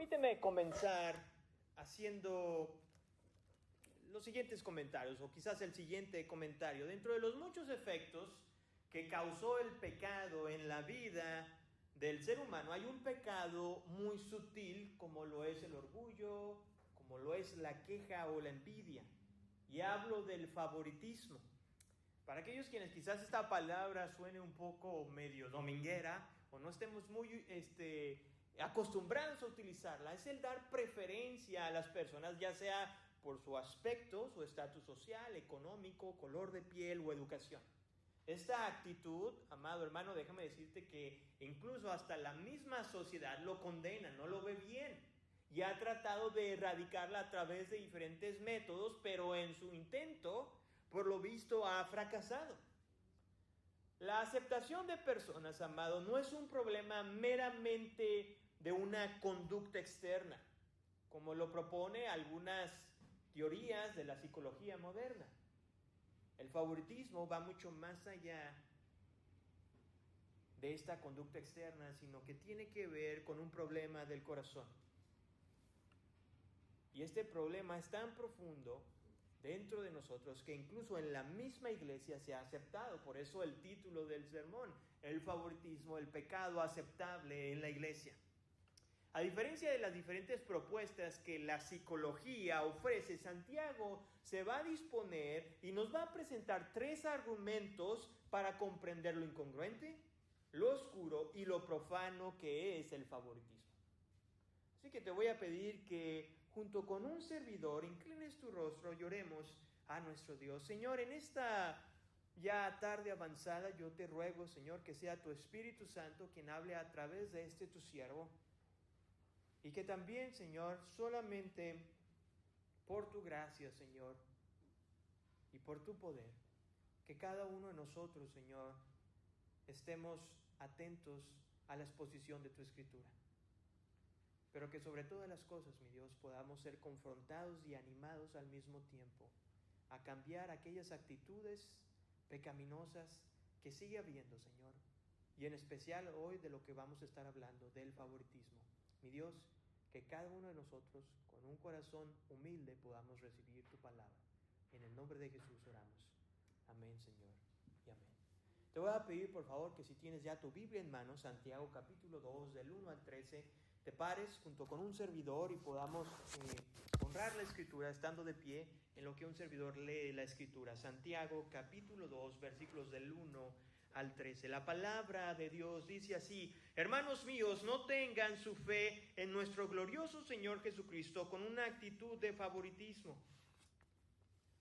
Permíteme comenzar haciendo los siguientes comentarios, o quizás el siguiente comentario. Dentro de los muchos efectos que causó el pecado en la vida del ser humano, hay un pecado muy sutil, como lo es el orgullo, como lo es la queja o la envidia. Y hablo del favoritismo. Para aquellos quienes quizás esta palabra suene un poco medio dominguera, o no estemos muy acostumbrados a utilizarla, es el dar preferencia a las personas, ya sea por su aspecto, su estatus social, económico, color de piel o educación. Esta actitud, amado hermano, déjame decirte que incluso hasta la misma sociedad lo condena, no lo ve bien, y ha tratado de erradicarla a través de diferentes métodos, pero en su intento, por lo visto, ha fracasado. La aceptación de personas, amado, no es un problema meramente de una conducta externa, como lo propone algunas teorías de la psicología moderna. El favoritismo va mucho más allá de esta conducta externa, sino que tiene que ver con un problema del corazón. Y este problema es tan profundo dentro de nosotros que incluso en la misma iglesia se ha aceptado. Por eso el título del sermón, el favoritismo, el pecado aceptable en la iglesia. A diferencia de las diferentes propuestas que la psicología ofrece, Santiago se va a disponer y nos va a presentar 3 argumentos para comprender lo incongruente, lo oscuro y lo profano que es el favoritismo. Así que te voy a pedir que junto con un servidor inclines tu rostro y oremos a nuestro Dios. Señor, en esta ya tarde avanzada yo te ruego, Señor, que sea tu Espíritu Santo quien hable a través de tu siervo. Y que también, Señor, solamente por tu gracia, Señor, y por tu poder, que cada uno de nosotros, Señor, estemos atentos a la exposición de tu Escritura. Pero que sobre todas las cosas, mi Dios, podamos ser confrontados y animados al mismo tiempo a cambiar aquellas actitudes pecaminosas que sigue habiendo, Señor. Y en especial hoy de lo que vamos a estar hablando, del favoritismo. Mi Dios, que cada uno de nosotros con un corazón humilde podamos recibir tu palabra. En el nombre de Jesús oramos. Amén, Señor, y amén. Te voy a pedir, por favor, que si tienes ya tu Biblia en mano, Santiago capítulo 2, del 1 al 13, te pares junto con un servidor y podamos honrar la Escritura estando de pie en lo que un servidor lee la Escritura. Santiago capítulo 2, versículos del 1 al 13. La palabra de Dios dice así: hermanos míos, no tengan su fe en nuestro glorioso Señor Jesucristo con una actitud de favoritismo.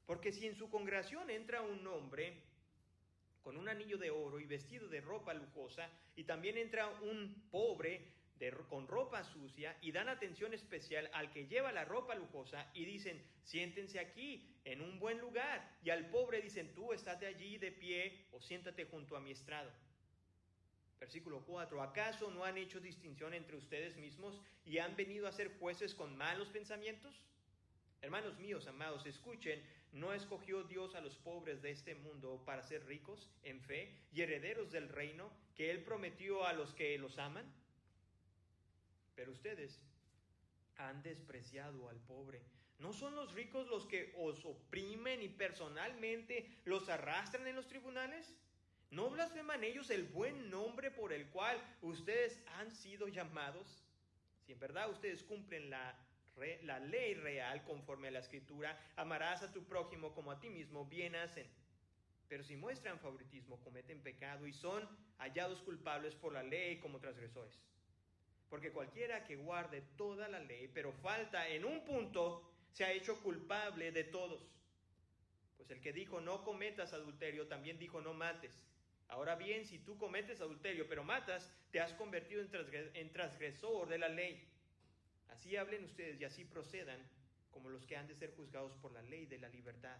Porque si en su congregación entra un hombre con un anillo de oro y vestido de ropa lujosa, y también entra un pobre con ropa sucia, y dan atención especial al que lleva la ropa lujosa, y dicen: siéntense aquí en un buen lugar, y al pobre dicen: tú estate allí de pie, o siéntate junto a mi estrado. Versículo 4: ¿acaso no han hecho distinción entre ustedes mismos y han venido a ser jueces con malos pensamientos? Hermanos míos, amados, escuchen, ¿no escogió Dios a los pobres de este mundo para ser ricos en fe y herederos del reino que Él prometió a los que los aman? Pero ustedes han despreciado al pobre. ¿No son los ricos los que os oprimen y personalmente los arrastran en los tribunales? ¿No blasfeman ellos el buen nombre por el cual ustedes han sido llamados? Si en verdad ustedes cumplen la ley real conforme a la Escritura, amarás a tu prójimo como a ti mismo, bien hacen. Pero si muestran favoritismo, cometen pecado y son hallados culpables por la ley como transgresores. Porque cualquiera que guarde toda la ley, pero falta en un punto, se ha hecho culpable de todos. Pues el que dijo no cometas adulterio, también dijo no mates. Ahora bien, si tú cometes adulterio, pero matas, te has convertido en transgresor de la ley. Así hablen ustedes y así procedan como los que han de ser juzgados por la ley de la libertad.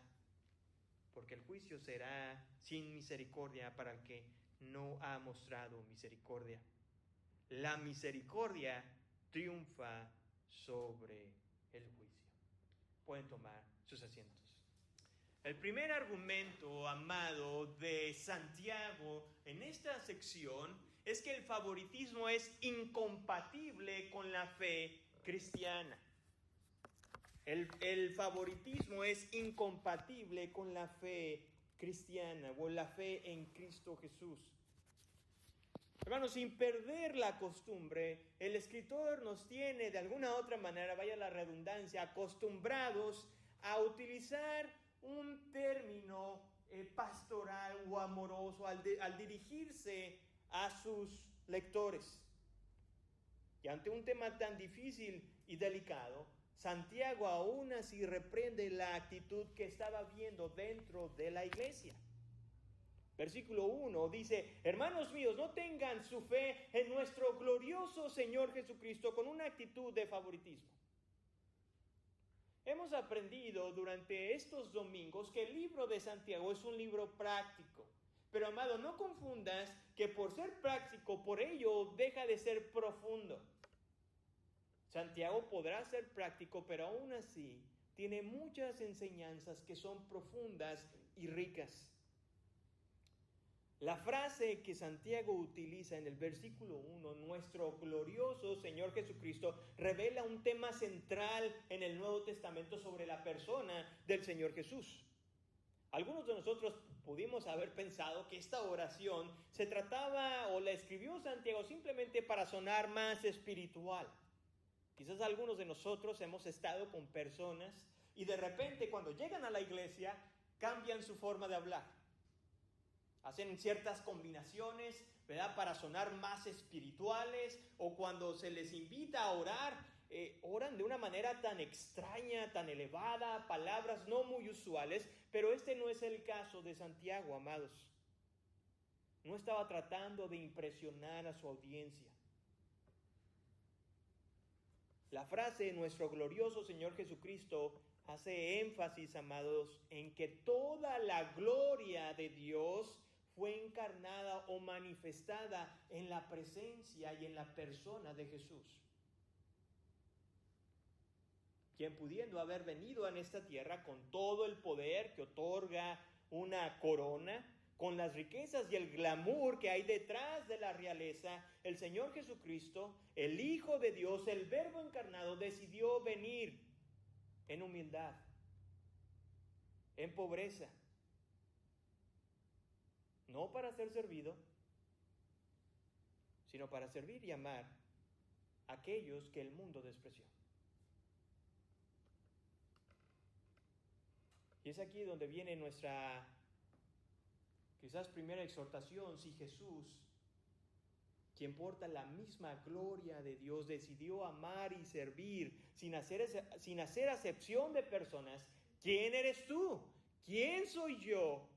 Porque el juicio será sin misericordia para el que no ha mostrado misericordia. La misericordia triunfa sobre el juicio. Pueden tomar sus asientos. El primer argumento, amado, de Santiago en esta sección es que el favoritismo es incompatible con la fe cristiana. El favoritismo es incompatible con la fe cristiana o la fe en Cristo Jesús. Hermanos, sin perder la costumbre, el escritor nos tiene de alguna otra manera, vaya la redundancia, acostumbrados a utilizar un término pastoral o amoroso al dirigirse a sus lectores. Y ante un tema tan difícil y delicado, Santiago aún así reprende la actitud que estaba viendo dentro de la iglesia. Versículo 1 dice: hermanos míos, no tengan su fe en nuestro glorioso Señor Jesucristo con una actitud de favoritismo. Hemos aprendido durante estos domingos que el libro de Santiago es un libro práctico. Pero amado, no confundas que por ser práctico, por ello deja de ser profundo. Santiago podrá ser práctico, pero aún así tiene muchas enseñanzas que son profundas y ricas. La frase que Santiago utiliza en el versículo 1, nuestro glorioso Señor Jesucristo, revela un tema central en el Nuevo Testamento sobre la persona del Señor Jesús. Algunos de nosotros pudimos haber pensado que esta oración se trataba o la escribió Santiago simplemente para sonar más espiritual. Quizás algunos de nosotros hemos estado con personas y de repente cuando llegan a la iglesia cambian su forma de hablar. Hacen ciertas combinaciones, ¿verdad?, para sonar más espirituales, o cuando se les invita a orar, oran de una manera tan extraña, tan elevada, palabras no muy usuales, pero este no es el caso de Santiago, amados. No estaba tratando de impresionar a su audiencia. La frase nuestro glorioso Señor Jesucristo hace énfasis, amados, en que toda la gloria de Dios fue encarnada o manifestada en la presencia y en la persona de Jesús, quien pudiendo haber venido en esta tierra con todo el poder que otorga una corona, con las riquezas y el glamour que hay detrás de la realeza, el Señor Jesucristo, el Hijo de Dios, el Verbo encarnado, decidió venir en humildad, en pobreza, no para ser servido, sino para servir y amar a aquellos que el mundo despreció. Y es aquí donde viene nuestra quizás primera exhortación. Si Jesús, quien porta la misma gloria de Dios, decidió amar y servir sin hacer acepción de personas, ¿quién eres tú? ¿Quién soy yo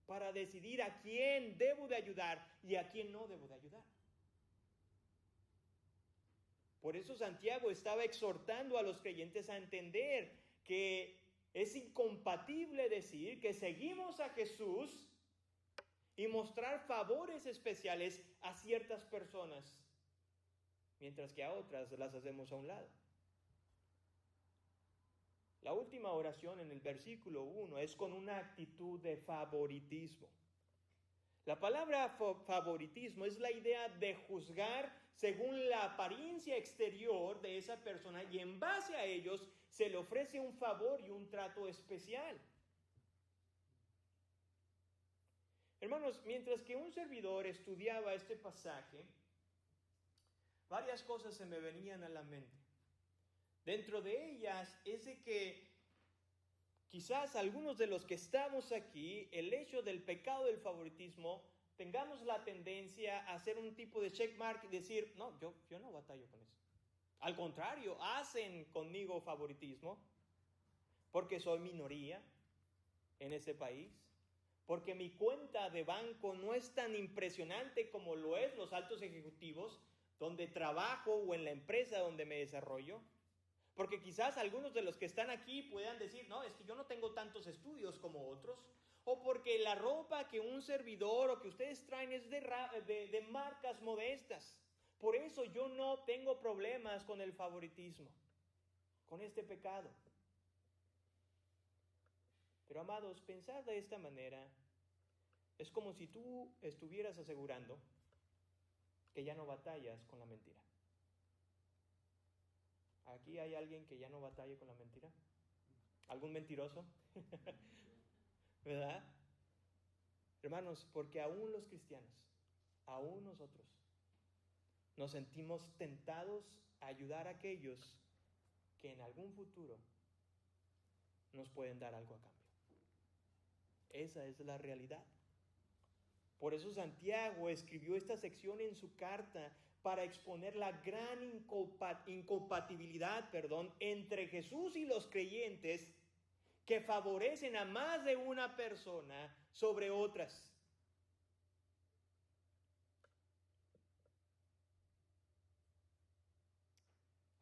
para decidir a quién debo de ayudar y a quién no debo de ayudar? Por eso Santiago estaba exhortando a los creyentes a entender que es incompatible decir que seguimos a Jesús y mostrar favores especiales a ciertas personas, mientras que a otras las hacemos a un lado. La última oración en el versículo 1 es con una actitud de favoritismo. La palabra favoritismo es la idea de juzgar según la apariencia exterior de esa persona y en base a ellos se le ofrece un favor y un trato especial. Hermanos, mientras que un servidor estudiaba este pasaje, varias cosas se me venían a la mente. Dentro de ellas es de que quizás algunos de los que estamos aquí, el hecho del pecado del favoritismo, tengamos la tendencia a hacer un tipo de checkmark y decir, no, yo no batallo con eso. Al contrario, hacen conmigo favoritismo porque soy minoría en ese país, porque mi cuenta de banco no es tan impresionante como lo es los altos ejecutivos donde trabajo o en la empresa donde me desarrollo. Porque quizás algunos de los que están aquí puedan decir, no, es que yo no tengo tantos estudios como otros. O porque la ropa que un servidor o que ustedes traen es de marcas modestas. Por eso yo no tengo problemas con el favoritismo, con este pecado. Pero amados, pensar de esta manera es como si tú estuvieras asegurando que ya no batallas con la mentira. ¿Aquí hay alguien que ya no batalle con la mentira? ¿Algún mentiroso? ¿Verdad? Hermanos, porque aún los cristianos, aún nosotros, nos sentimos tentados a ayudar a aquellos que en algún futuro nos pueden dar algo a cambio. Esa es la realidad. Por eso Santiago escribió esta sección en su carta para exponer la gran incompatibilidad, entre Jesús y los creyentes que favorecen a más de una persona sobre otras.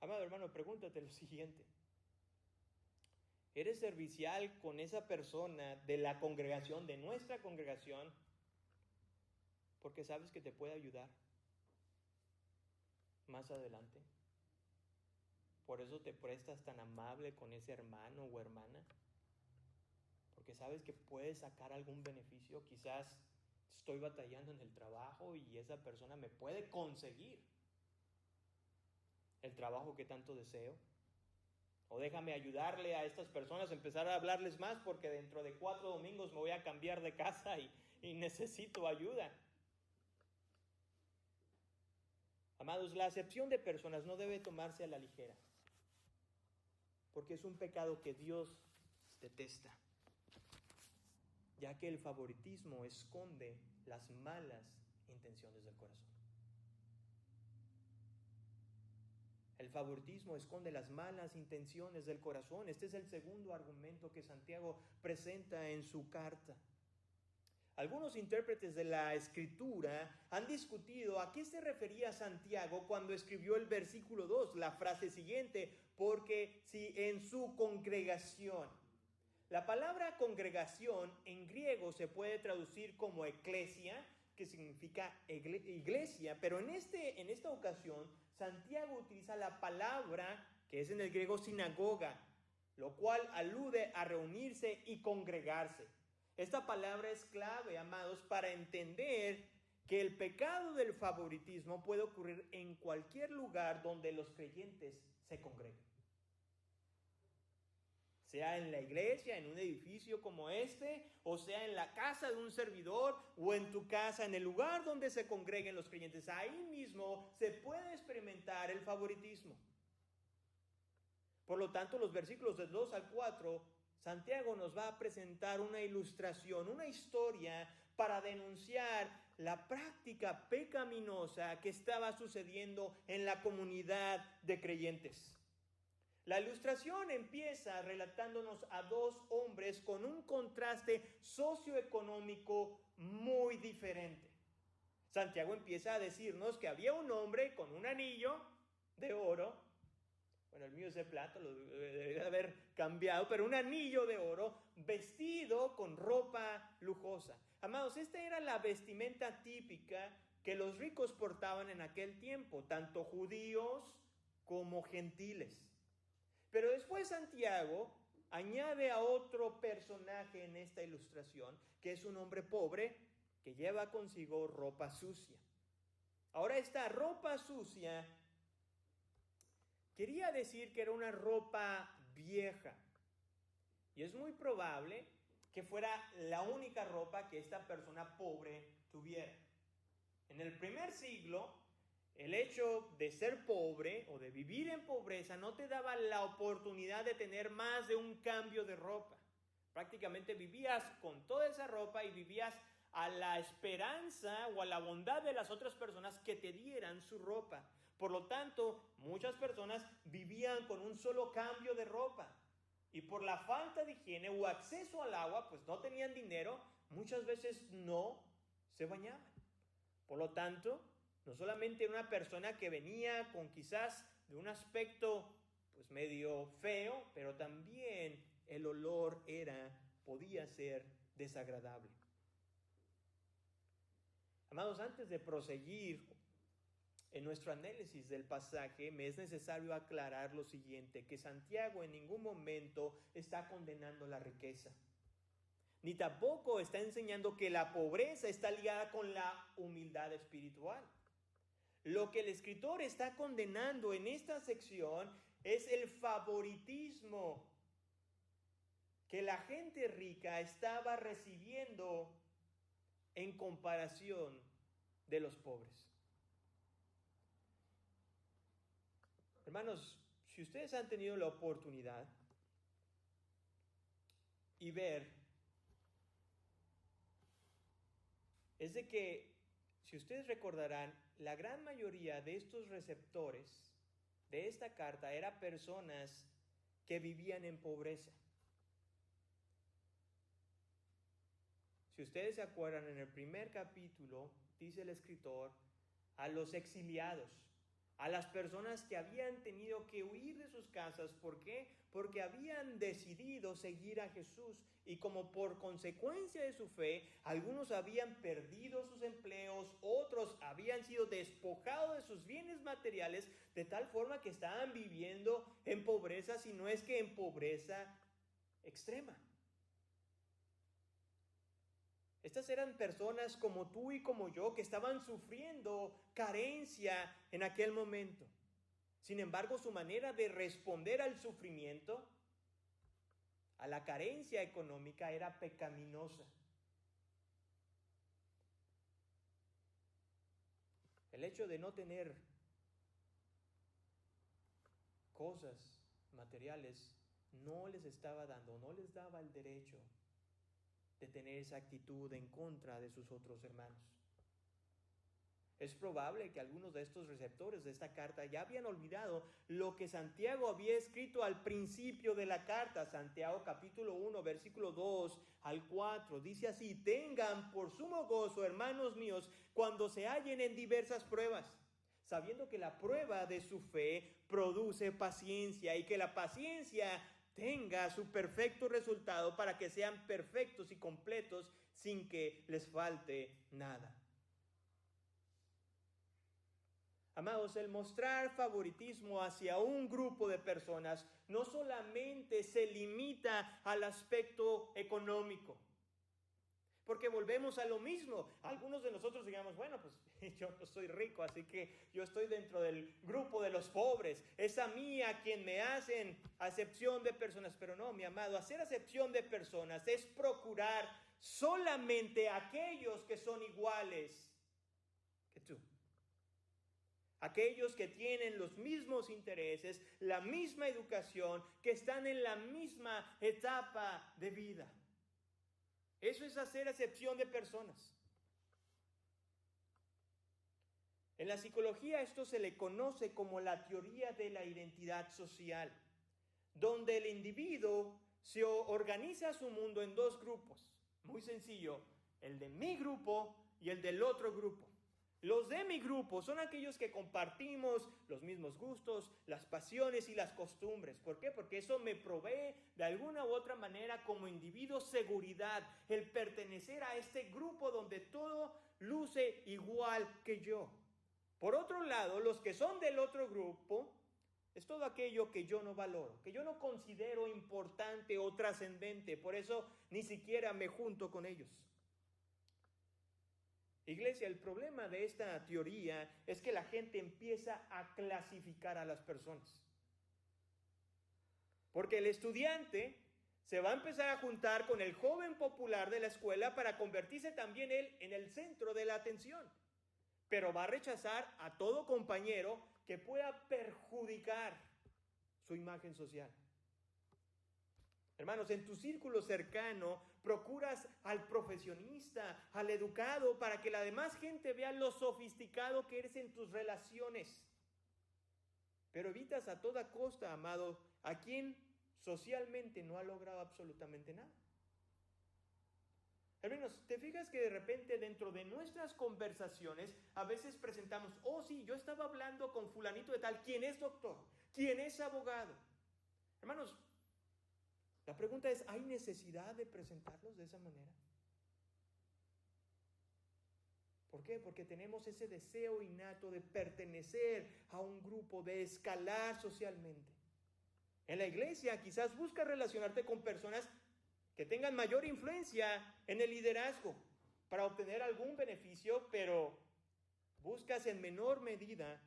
Amado hermano, pregúntate lo siguiente. ¿Eres servicial con esa persona de la congregación, de nuestra congregación, porque sabes que te puede ayudar más adelante? ¿Por eso te prestas tan amable con ese hermano o hermana? Porque sabes que puedes sacar algún beneficio. Quizás estoy batallando en el trabajo y esa persona me puede conseguir el trabajo que tanto deseo. O déjame ayudarle a estas personas, empezar a hablarles más, porque dentro de 4 domingos me voy a cambiar de casa y necesito ayuda. Amados, la acepción de personas no debe tomarse a la ligera, porque es un pecado que Dios detesta, ya que el favoritismo esconde las malas intenciones del corazón. El favoritismo esconde las malas intenciones del corazón. Este es el segundo argumento que Santiago presenta en su carta. Algunos intérpretes de la Escritura han discutido a qué se refería Santiago cuando escribió el versículo 2, la frase siguiente, porque si en su congregación. La palabra congregación en griego se puede traducir como eclesia, que significa iglesia, pero en esta ocasión Santiago utiliza la palabra que es en el griego sinagoga, lo cual alude a reunirse y congregarse. Esta palabra es clave, amados, para entender que el pecado del favoritismo puede ocurrir en cualquier lugar donde los creyentes se congreguen. Sea en la iglesia, en un edificio como este, o sea en la casa de un servidor, o en tu casa, en el lugar donde se congreguen los creyentes. Ahí mismo se puede experimentar el favoritismo. Por lo tanto, los versículos del 2 al 4, Santiago nos va a presentar una ilustración, una historia para denunciar la práctica pecaminosa que estaba sucediendo en la comunidad de creyentes. La ilustración empieza relatándonos a 2 hombres con un contraste socioeconómico muy diferente. Santiago empieza a decirnos que había un hombre con un anillo de oro. Bueno, el mío es de plata, lo debería haber cambiado, pero un anillo de oro vestido con ropa lujosa. Amados, esta era la vestimenta típica que los ricos portaban en aquel tiempo, tanto judíos como gentiles. Pero después Santiago añade a otro personaje en esta ilustración, que es un hombre pobre que lleva consigo ropa sucia. Ahora, esta ropa sucia quería decir que era una ropa vieja. Y es muy probable que fuera la única ropa que esta persona pobre tuviera. En el primer siglo, el hecho de ser pobre o de vivir en pobreza no te daba la oportunidad de tener más de un cambio de ropa. Prácticamente vivías con toda esa ropa y vivías a la esperanza o a la bondad de las otras personas que te dieran su ropa. Por lo tanto, muchas personas vivían con un solo cambio de ropa. Y por la falta de higiene o acceso al agua, pues no tenían dinero, muchas veces no se bañaban. Por lo tanto, no solamente una persona que venía con quizás de un aspecto pues medio feo, pero también el olor podía ser desagradable. Amados, antes de proseguir en nuestro análisis del pasaje, me es necesario aclarar lo siguiente, que Santiago en ningún momento está condenando la riqueza, ni tampoco está enseñando que la pobreza está ligada con la humildad espiritual. Lo que el escritor está condenando en esta sección es el favoritismo que la gente rica estaba recibiendo en comparación de los pobres. Hermanos, si ustedes han tenido la oportunidad y ver, es de que, si ustedes recordarán, la gran mayoría de estos receptores de esta carta eran personas que vivían en pobreza. Si ustedes se acuerdan, en el primer capítulo, dice el escritor, a los exiliados, a las personas que habían tenido que huir de sus casas. ¿Por qué? Porque habían decidido seguir a Jesús y como por consecuencia de su fe, algunos habían perdido sus empleos, otros habían sido despojados de sus bienes materiales, de tal forma que estaban viviendo en pobreza, si no es que en pobreza extrema. Estas eran personas como tú y como yo que estaban sufriendo carencia en aquel momento. Sin embargo, su manera de responder al sufrimiento, a la carencia económica, era pecaminosa. El hecho de no tener cosas materiales no les estaba dando, no les daba el derecho de tener esa actitud en contra de sus otros hermanos. Es probable que algunos de estos receptores de esta carta ya habían olvidado lo que Santiago había escrito al principio de la carta. Santiago capítulo 1, versículo 2 al 4. Dice así: tengan por sumo gozo, hermanos míos, cuando se hallen en diversas pruebas, sabiendo que la prueba de su fe produce paciencia, y que la paciencia tenga su perfecto resultado, para que sean perfectos y completos sin que les falte nada. Amados, el mostrar favoritismo hacia un grupo de personas no solamente se limita al aspecto económico, porque volvemos a lo mismo. Algunos de nosotros digamos, bueno, pues yo no soy rico, así que yo estoy dentro del grupo de los pobres. Es a mí a quien me hacen acepción de personas. Pero no, mi amado, hacer acepción de personas es procurar solamente aquellos que son iguales que tú. Aquellos que tienen los mismos intereses, la misma educación, que están en la misma etapa de vida. Eso es hacer acepción de personas. En la psicología esto se le conoce como la teoría de la identidad social, donde el individuo se organiza su mundo en dos grupos. Muy sencillo, el de mi grupo y el del otro grupo. Los de mi grupo son aquellos que compartimos los mismos gustos, las pasiones y las costumbres. ¿Por qué? Porque eso me provee de alguna u otra manera como individuo seguridad, el pertenecer a este grupo donde todo luce igual que yo. Por otro lado, los que son del otro grupo es todo aquello que yo no valoro, que yo no considero importante o trascendente. Por eso ni siquiera me junto con ellos. Iglesia, el problema de esta teoría es que la gente empieza a clasificar a las personas. Porque el estudiante se va a empezar a juntar con el joven popular de la escuela para convertirse también él en el centro de la atención. Pero va a rechazar a todo compañero que pueda perjudicar su imagen social. Hermanos, en tu círculo cercano procuras al profesionista, al educado, para que la demás gente vea lo sofisticado que eres en tus relaciones. Pero evitas a toda costa, amado, a quien socialmente no ha logrado absolutamente nada. Hermanos, ¿te fijas que de repente dentro de nuestras conversaciones a veces presentamos, oh sí, yo estaba hablando con fulanito de tal, ¿quién es doctor? ¿Quién es abogado? Hermanos, la pregunta es, ¿hay necesidad de presentarlos de esa manera? ¿Por qué? Porque tenemos ese deseo innato de pertenecer a un grupo, de escalar socialmente. En la iglesia quizás buscas relacionarte con personas que tengan mayor influencia en el liderazgo para obtener algún beneficio, pero buscas en menor medida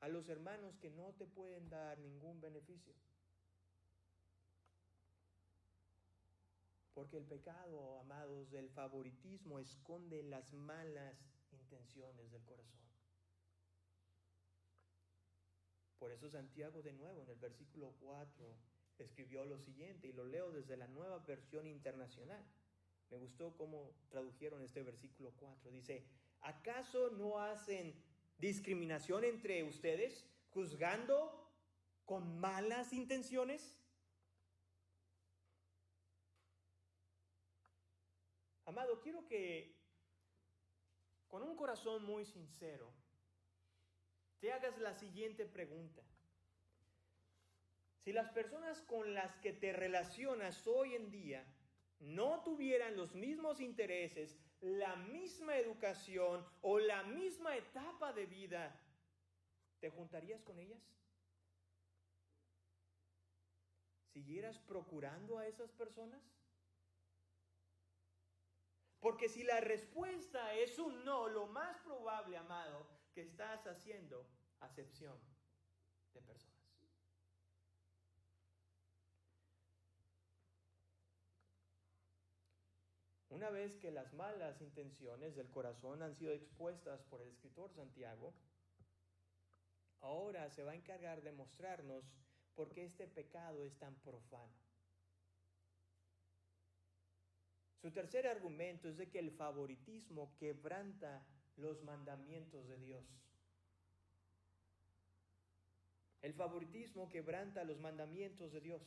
a los hermanos que no te pueden dar ningún beneficio. Porque el pecado, amados, del favoritismo esconde las malas intenciones del corazón. Por eso Santiago de nuevo en el versículo 4 escribió lo siguiente, y lo leo desde la Nueva Versión Internacional. Me gustó cómo tradujeron este versículo 4. Dice, ¿acaso no hacen discriminación entre ustedes, juzgando con malas intenciones? Amado, quiero que con un corazón muy sincero te hagas la siguiente pregunta. Si las personas con las que te relacionas hoy en día no tuvieran los mismos intereses, la misma educación o la misma etapa de vida, ¿te juntarías con ellas? ¿Siguieras procurando a esas personas? Porque si la respuesta es un no, lo más probable, amado, que estás haciendo acepción de personas. Una vez que las malas intenciones del corazón han sido expuestas por el escritor Santiago, ahora se va a encargar de mostrarnos por qué este pecado es tan profano. Su tercer argumento es de que el favoritismo quebranta los mandamientos de Dios. El favoritismo quebranta los mandamientos de Dios.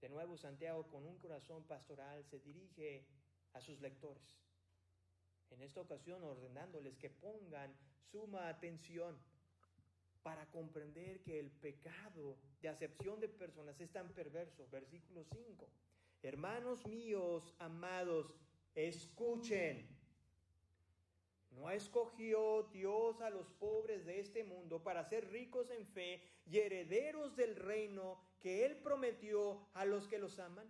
De nuevo, Santiago, con un corazón pastoral, se dirige a sus lectores. En esta ocasión, ordenándoles que pongan suma atención para comprender que el pecado de acepción de personas es tan perverso. Versículo 5. Hermanos míos, amados, escuchen. ¿No escogió Dios a los pobres de este mundo para ser ricos en fe y herederos del reino que Él prometió a los que los aman?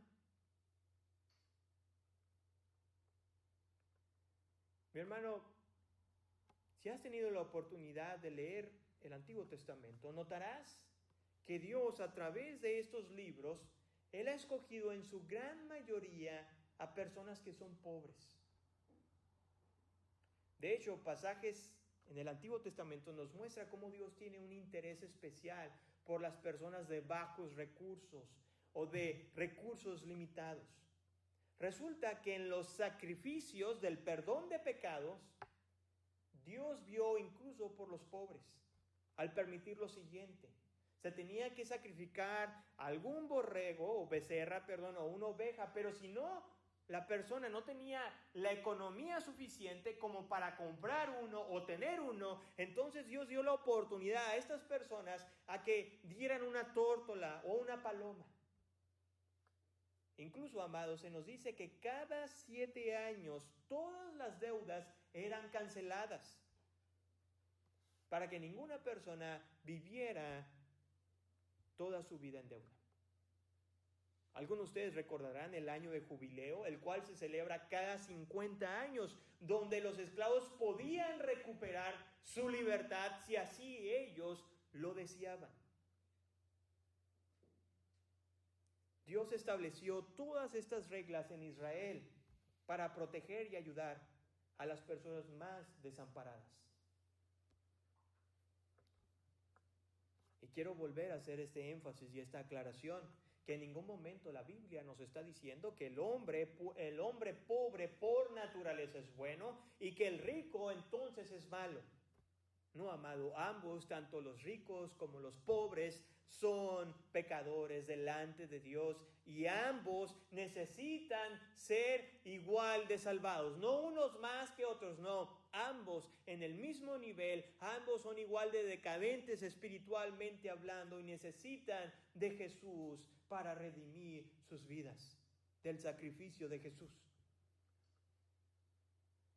Mi hermano, si has tenido la oportunidad de leer el Antiguo Testamento, notarás que Dios, a través de estos libros, Él ha escogido en su gran mayoría a personas que son pobres. De hecho, pasajes en el Antiguo Testamento nos muestra cómo Dios tiene un interés especial por las personas de bajos recursos o de recursos limitados. Resulta que en los sacrificios del perdón de pecados, Dios vio incluso por los pobres, al permitir lo siguiente. Se tenía que sacrificar algún borrego o becerra, o una oveja, pero si no, la persona no tenía la economía suficiente como para comprar uno o tener uno, entonces Dios dio la oportunidad a estas personas a que dieran una tórtola o una paloma. Incluso, amados, se nos dice que cada 7 años todas las deudas eran canceladas para que ninguna persona viviera toda su vida en deuda. Algunos de ustedes recordarán el año de jubileo, el cual se celebra cada 50 años, donde los esclavos podían recuperar su libertad si así ellos lo deseaban. Dios estableció todas estas reglas en Israel para proteger y ayudar a las personas más desamparadas. Y quiero volver a hacer este énfasis y esta aclaración, que en ningún momento la Biblia nos está diciendo que el hombre pobre por naturaleza es bueno y que el rico entonces es malo. No, amado, ambos, tanto los ricos como los pobres, son pecadores delante de Dios y ambos necesitan ser igual de salvados. No unos más que otros, no. Ambos en el mismo nivel, ambos son igual de decadentes espiritualmente hablando y necesitan de Jesús para redimir sus vidas, del sacrificio de Jesús.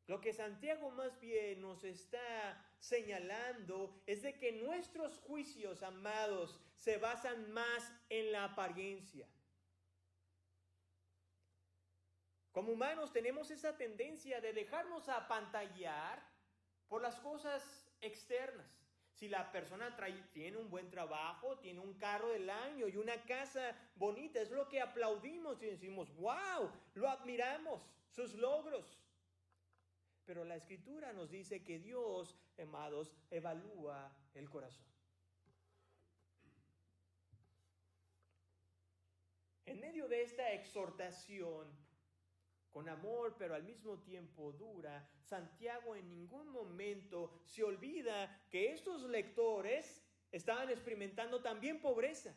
Lo que Santiago más bien nos está señalando es de que nuestros juicios, amados, se basan más en la apariencia. Como humanos tenemos esa tendencia de dejarnos apantallar por las cosas externas. Si la persona tiene un buen trabajo, tiene un carro del año y una casa bonita, es lo que aplaudimos y decimos, wow, lo admiramos, sus logros. Pero la Escritura nos dice que Dios, amados, evalúa el corazón. En medio de esta exhortación, con amor, pero al mismo tiempo dura, Santiago en ningún momento se olvida que estos lectores estaban experimentando también pobreza.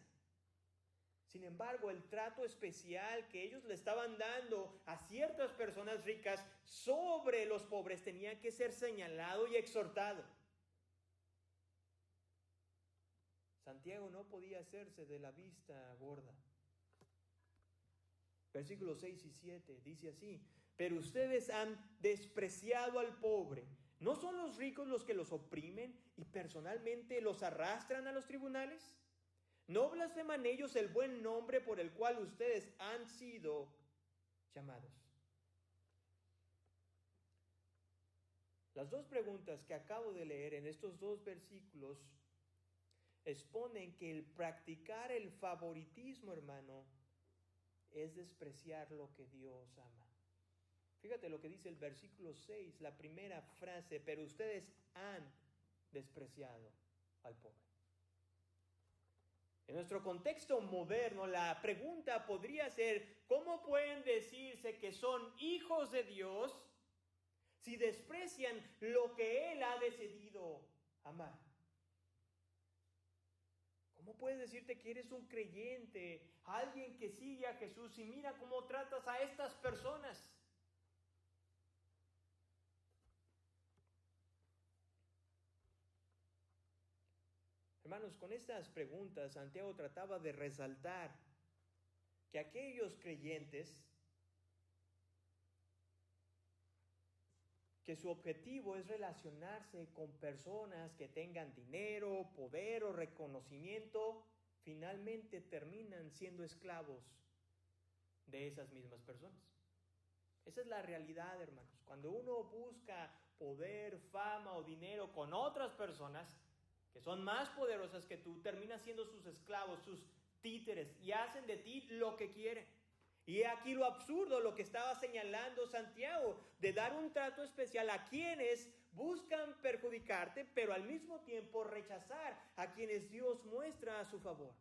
Sin embargo, el trato especial que ellos le estaban dando a ciertas personas ricas sobre los pobres tenía que ser señalado y exhortado. Santiago no podía hacerse de la vista gorda. Versículos 6 y 7 dice así: pero ustedes han despreciado al pobre. ¿No son los ricos los que los oprimen y personalmente los arrastran a los tribunales? ¿No blasfeman ellos el buen nombre por el cual ustedes han sido llamados? Las dos preguntas que acabo de leer en estos dos versículos exponen que el practicar el favoritismo, hermano, es despreciar lo que Dios ama. Fíjate lo que dice el versículo 6, la primera frase: pero ustedes han despreciado al pobre. En nuestro contexto moderno, la pregunta podría ser: ¿cómo pueden decirse que son hijos de Dios si desprecian lo que Él ha decidido amar? ¿Cómo puedes decirte que eres un creyente, alguien que sigue a Jesús, y mira cómo tratas a estas personas? Hermanos, con estas preguntas Santiago trataba de resaltar que aquellos creyentes que su objetivo es relacionarse con personas que tengan dinero, poder o reconocimiento, finalmente terminan siendo esclavos de esas mismas personas. Esa es la realidad, hermanos. Cuando uno busca poder, fama o dinero con otras personas que son más poderosas que tú, terminas siendo sus esclavos, sus títeres, y hacen de ti lo que quieren. Y aquí lo absurdo, lo que estaba señalando Santiago, de dar un trato especial a quienes buscan perjudicarte, pero al mismo tiempo rechazar a quienes Dios muestra a su favor.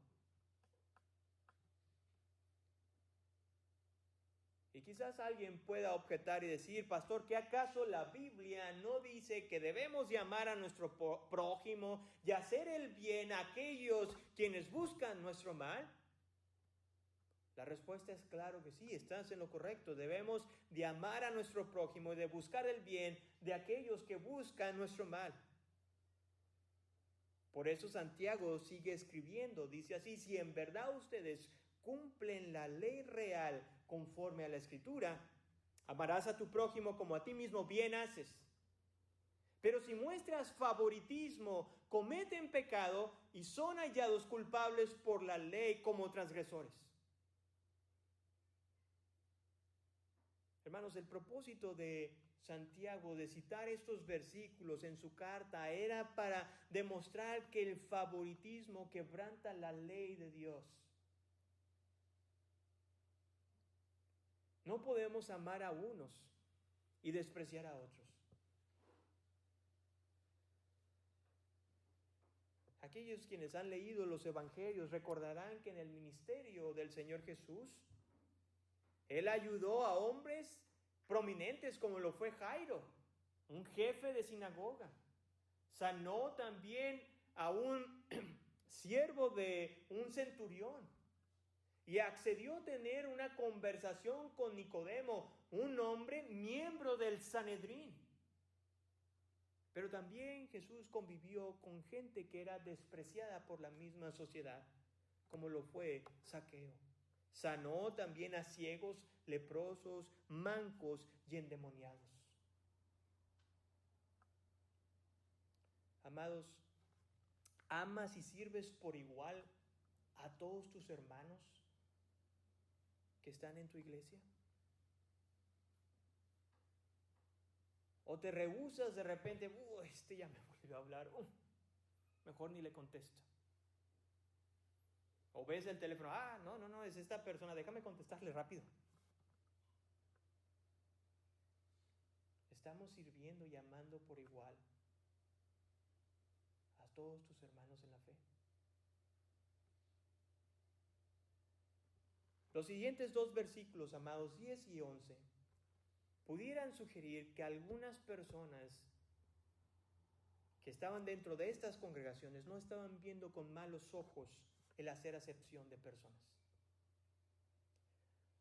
Y quizás alguien pueda objetar y decir: pastor, ¿qué acaso la Biblia no dice que debemos de amar a nuestro prójimo y hacer el bien a aquellos quienes buscan nuestro mal? La respuesta es claro que sí, estás en lo correcto. Debemos de amar a nuestro prójimo y de buscar el bien de aquellos que buscan nuestro mal. Por eso Santiago sigue escribiendo, dice así: si en verdad ustedes cumplen la ley real conforme a la Escritura, amarás a tu prójimo como a ti mismo, bien haces. Pero si muestras favoritismo, cometen pecado y son hallados culpables por la ley como transgresores. Hermanos, el propósito de Santiago de citar estos versículos en su carta era para demostrar que el favoritismo quebranta la ley de Dios. No podemos amar a unos y despreciar a otros. Aquellos quienes han leído los evangelios recordarán que en el ministerio del Señor Jesús, Él ayudó a hombres prominentes como lo fue Jairo, un jefe de sinagoga. Sanó también a un siervo de un centurión. Y accedió a tener una conversación con Nicodemo, un hombre miembro del Sanedrín. Pero también Jesús convivió con gente que era despreciada por la misma sociedad, como lo fue Zaqueo. Sanó también a ciegos, leprosos, mancos y endemoniados. Amados, ¿amas y sirves por igual a todos tus hermanos que están en tu iglesia? ¿O te rehusas de repente? Este ya me volvió a hablar. mejor ni le contesto. O ves el teléfono, no, es esta persona, déjame contestarle rápido. Estamos sirviendo y amando por igual a todos tus hermanos en la fe. Los siguientes 2 versículos, amados, 10 y 11, pudieran sugerir que algunas personas que estaban dentro de estas congregaciones no estaban viendo con malos ojos el hacer acepción de personas.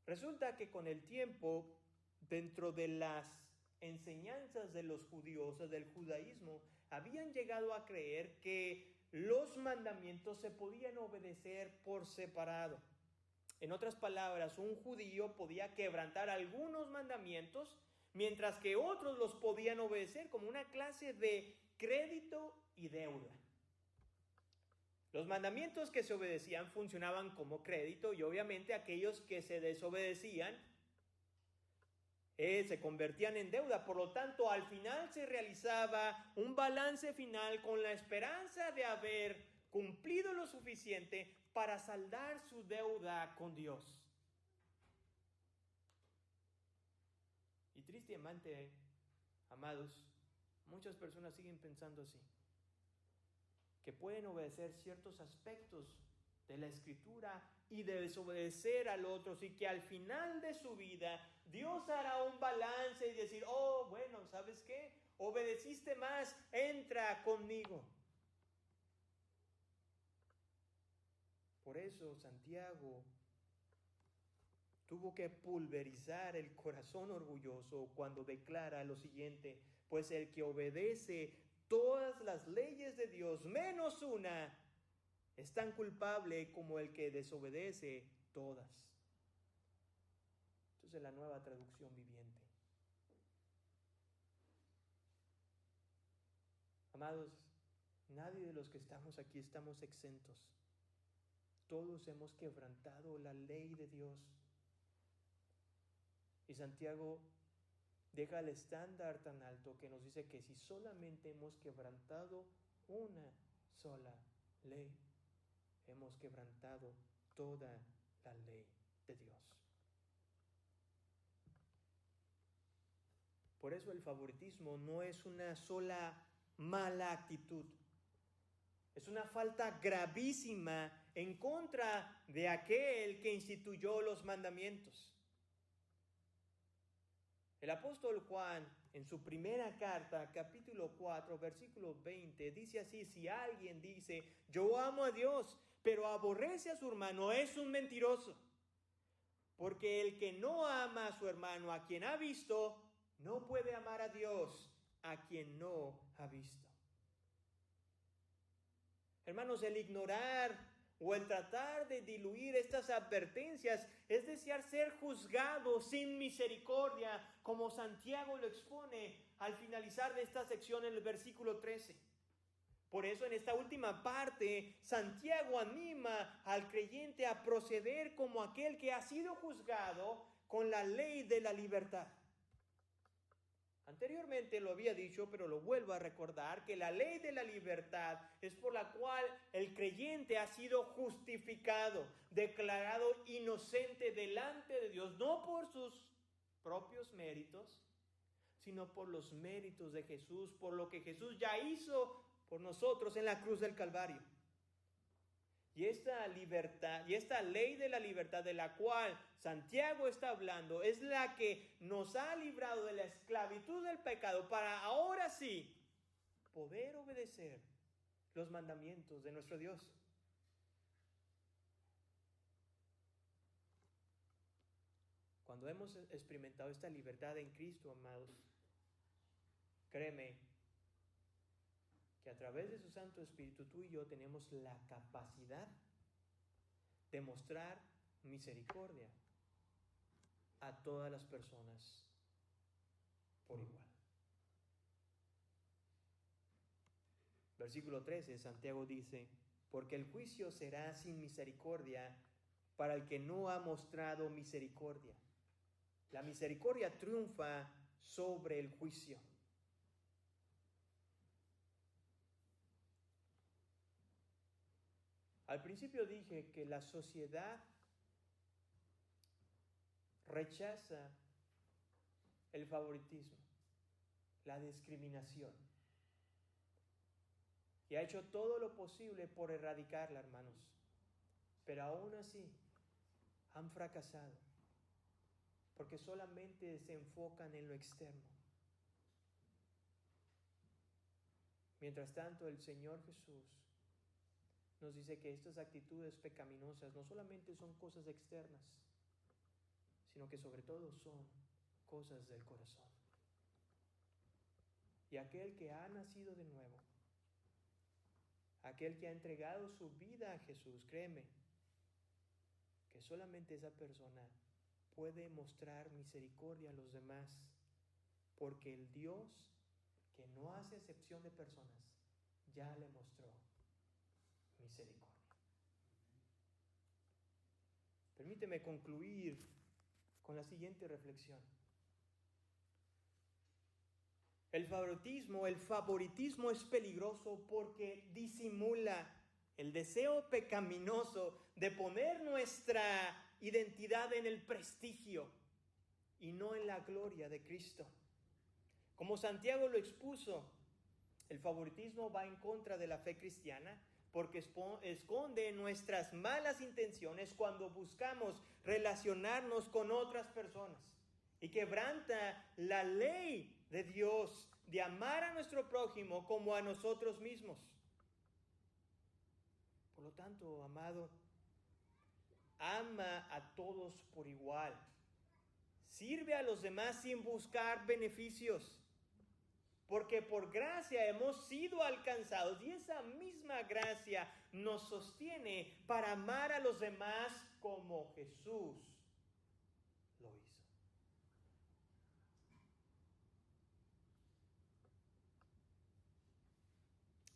Resulta que con el tiempo, dentro de las enseñanzas de los judíos, del judaísmo, habían llegado a creer que los mandamientos se podían obedecer por separado. En otras palabras, un judío podía quebrantar algunos mandamientos, mientras que otros los podían obedecer como una clase de crédito y deuda. Los mandamientos que se obedecían funcionaban como crédito y obviamente aquellos que se desobedecían se convertían en deuda. Por lo tanto, al final se realizaba un balance final con la esperanza de haber cumplido lo suficiente para saldar su deuda con Dios. Y tristemente, amados, muchas personas siguen pensando así, que pueden obedecer ciertos aspectos de la Escritura y de desobedecer al otro, y que al final de su vida Dios hará un balance y decir, bueno, ¿sabes qué? Obedeciste más, entra conmigo. Por eso Santiago tuvo que pulverizar el corazón orgulloso cuando declara lo siguiente: pues el que obedece todas las leyes de Dios menos una es tan culpable como el que desobedece todas. Entonces, la Nueva Traducción Viviente. Amados, nadie de los que estamos aquí estamos exentos. Todos hemos quebrantado la ley de Dios. Y Santiago deja el estándar tan alto que nos dice que si solamente hemos quebrantado una sola ley, hemos quebrantado toda la ley de Dios. Por eso el favoritismo no es una sola mala actitud. Es una falta gravísima en contra de aquel que instituyó los mandamientos. El apóstol Juan, en su primera carta, capítulo 4, versículo 20, dice así: si alguien dice, yo amo a Dios, pero aborrece a su hermano, es un mentiroso. Porque el que no ama a su hermano, a quien ha visto, no puede amar a Dios, a quien no ha visto. Hermanos, el ignorar o el tratar de diluir estas advertencias es desear ser juzgado sin misericordia, como Santiago lo expone al finalizar de esta sección en el versículo 13. Por eso en esta última parte, Santiago anima al creyente a proceder como aquel que ha sido juzgado con la ley de la libertad. Anteriormente lo había dicho, pero lo vuelvo a recordar, que la ley de la libertad es por la cual el creyente ha sido justificado, declarado inocente delante de Dios, no por sus propios méritos, sino por los méritos de Jesús, por lo que Jesús ya hizo por nosotros en la cruz del Calvario. Y esta libertad, y esta ley de la libertad de la cual Santiago está hablando, es la que nos ha librado de la esclavitud del pecado para ahora sí poder obedecer los mandamientos de nuestro Dios. Cuando hemos experimentado esta libertad en Cristo, amados, créeme que a través de su Santo Espíritu tú y yo tenemos la capacidad de mostrar misericordia a todas las personas por igual. Versículo 13, Santiago dice: porque el juicio será sin misericordia para el que no ha mostrado misericordia. La misericordia triunfa sobre el juicio. Al principio dije que la sociedad rechaza el favoritismo, la discriminación, y ha hecho todo lo posible por erradicarla, hermanos. Pero aún así han fracasado, porque solamente se enfocan en lo externo. Mientras tanto, el Señor Jesús nos dice que estas actitudes pecaminosas no solamente son cosas externas, sino que sobre todo son cosas del corazón. Y aquel que ha nacido de nuevo, aquel que ha entregado su vida a Jesús, créeme, que solamente esa persona puede mostrar misericordia a los demás, porque el Dios que no hace excepción de personas ya le mostró misericordia. Permíteme concluir con la siguiente reflexión. El favoritismo es peligroso porque disimula el deseo pecaminoso de poner nuestra identidad en el prestigio y no en la gloria de Cristo. Como Santiago lo expuso, el favoritismo va en contra de la fe cristiana porque esconde nuestras malas intenciones cuando buscamos relacionarnos con otras personas y quebranta la ley de Dios de amar a nuestro prójimo como a nosotros mismos. Por lo tanto, amado, ama a todos por igual. Sirve a los demás sin buscar beneficios, porque por gracia hemos sido alcanzados y esa misma gracia nos sostiene para amar a los demás como Jesús lo hizo.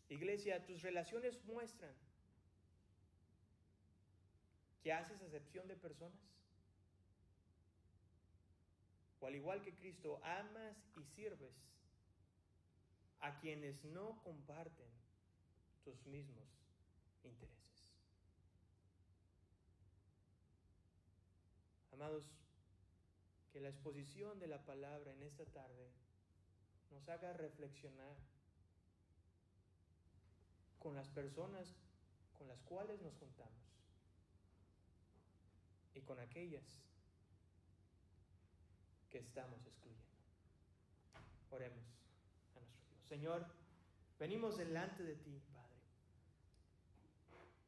Iglesia, tus relaciones muestran que haces acepción de personas. O al igual que Cristo, amas y sirves a quienes no comparten tus mismos intereses. Amados, que la exposición de la palabra en esta tarde nos haga reflexionar con las personas con las cuales nos juntamos y con aquellas que estamos excluyendo. Oremos a nuestro Dios. Señor, venimos delante de ti, Padre,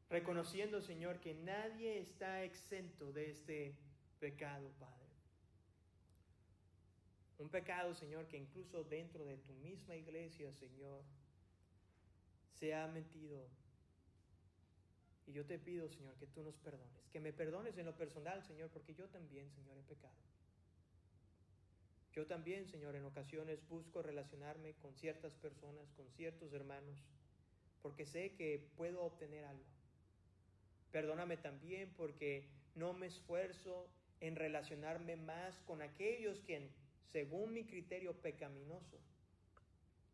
reconociendo, Señor, que nadie está exento de este pecado, Padre. Un pecado, Señor, que incluso dentro de tu misma iglesia, Señor, se ha metido. Y yo te pido, Señor, que tú nos perdones, que me perdones en lo personal, Señor, porque yo también, Señor, he pecado. Yo también, Señor, en ocasiones busco relacionarme con ciertas personas, con ciertos hermanos, porque sé que puedo obtener algo. Perdóname también porque no me esfuerzo en relacionarme más con aquellos que, según mi criterio pecaminoso,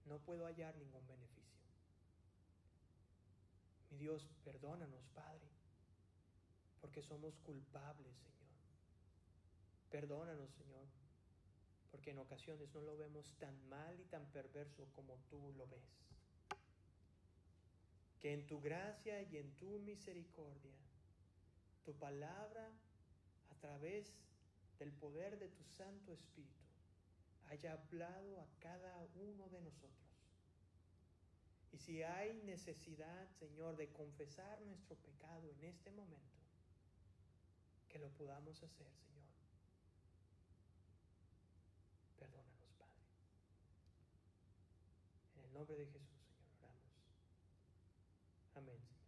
no puedo hallar ningún beneficio. Mi Dios, perdónanos, Padre, porque somos culpables, Señor. Perdónanos, Señor, porque en ocasiones no lo vemos tan mal y tan perverso como tú lo ves. Que en tu gracia y en tu misericordia, tu palabra, a través del poder de tu Santo Espíritu, haya hablado a cada uno de nosotros. Y si hay necesidad, Señor, de confesar nuestro pecado en este momento, que lo podamos hacer, Señor. Perdónanos, Padre. En el nombre de Jesús, Señor, oramos. Amén, Señor.